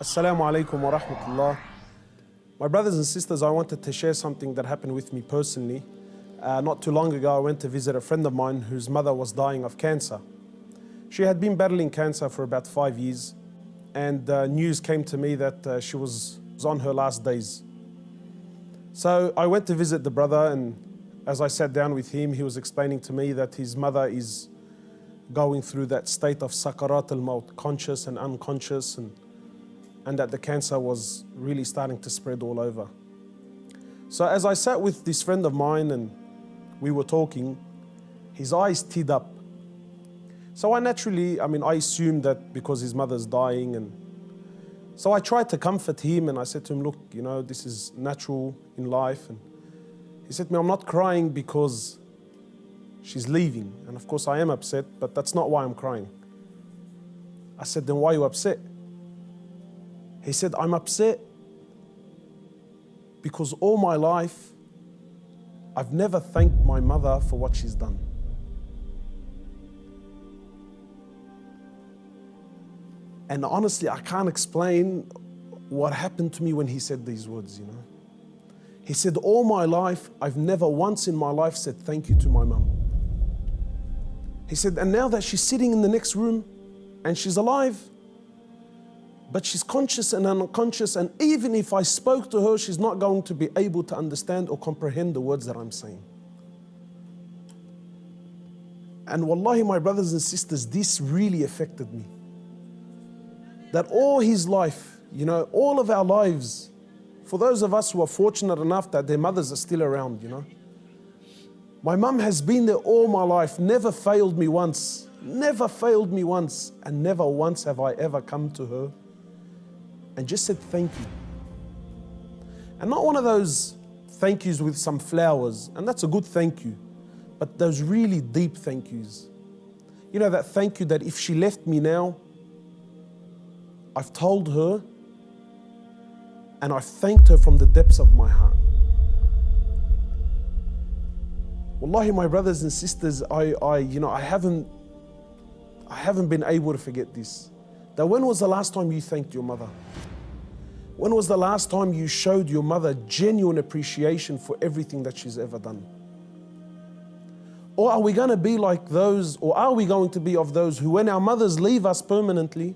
Assalamu alaikum wa rahmatullah. My brothers and sisters, I wanted to share something that happened with me personally. Not too long ago, I went to visit a friend of mine whose mother was dying of cancer. She had been battling cancer for about 5 years, and news came to me that she was on her last days. So I went to visit the brother, and as I sat down with him, he was explaining to me that his mother is going through that state of sakarat al-maut, conscious and unconscious, and that the cancer was really starting to spread all over. So as I sat with this friend of mine and we were talking, his eyes teared up. So I assumed that because his mother's dying, and so I tried to comfort him, and I said to him, look, this is natural in life. And he said to me, I'm not crying because she's leaving. And of course I am upset, but that's not why I'm crying. I said, then why are you upset? He said, I'm upset because all my life I've never thanked my mother for what she's done. And honestly, I can't explain what happened to me when he said these words, He said, all my life, I've never once in my life said thank you to my mum. He said, and now that she's sitting in the next room and she's alive, but she's conscious and unconscious, and even if I spoke to her, she's not going to be able to understand or comprehend the words that I'm saying. And wallahi, my brothers and sisters, this really affected me. That all his life, all of our lives, for those of us who are fortunate enough that their mothers are still around, My mum has been there all my life, never failed me once, and never once have I ever come to her and just said thank you. And not one of those thank yous with some flowers, and that's a good thank you, but those really deep thank yous. That thank you that if she left me now, I've told her and I've thanked her from the depths of my heart. Wallahi, my brothers and sisters, I haven't been able to forget this. That when was the last time you thanked your mother? When was the last time you showed your mother genuine appreciation for everything that she's ever done? Or are we going to be like those, or are we going to be of those who, when our mothers leave us permanently,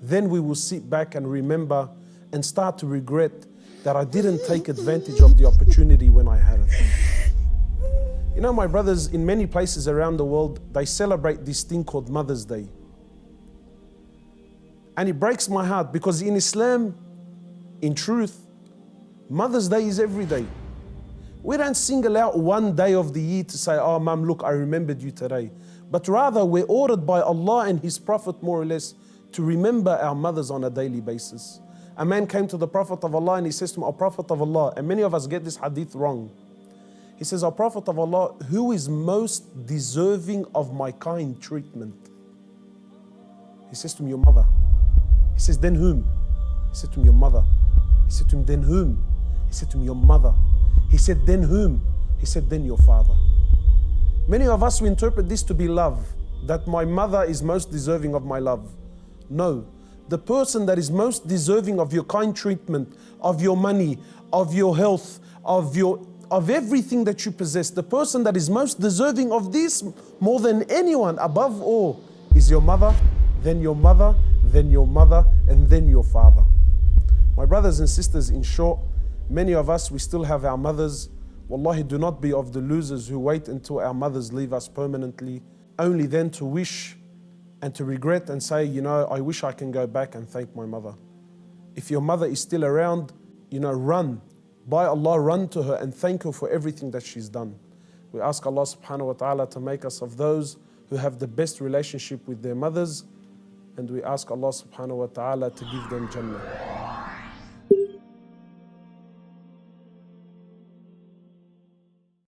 then we will sit back and remember and start to regret that I didn't take advantage of the opportunity when I had it. My brothers, in many places around the world, they celebrate this thing called Mother's Day. And it breaks my heart because in Islam, in truth, Mother's Day is every day. We don't single out one day of the year to say, oh, Mum, look, I remembered you today. But rather, we're ordered by Allah and His Prophet, more or less, to remember our mothers on a daily basis. A man came to the Prophet of Allah and he says to him, O Prophet of Allah, and many of us get this hadith wrong. He says, O Prophet of Allah, who is most deserving of my kind treatment? He says to him, your mother. He says, then whom? He said to him, your mother. He said to him, then whom? He said to him, your mother. He said, then whom? He said, then your father. Many of us, we interpret this to be love, that my mother is most deserving of my love. No, the person that is most deserving of your kind treatment, of your money, of your health, of everything that you possess, the person that is most deserving of this more than anyone, above all, is your mother, then your mother, then your mother, and then your father. My brothers and sisters, in short, many of us, we still have our mothers. Wallahi, do not be of the losers who wait until our mothers leave us permanently, only then to wish and to regret and say, I wish I can go back and thank my mother. If your mother is still around, run. By Allah, run to her and thank her for everything that she's done. We ask Allah subhanahu wa ta'ala to make us of those who have the best relationship with their mothers, and we ask Allah subhanahu wa ta'ala to give them Jannah.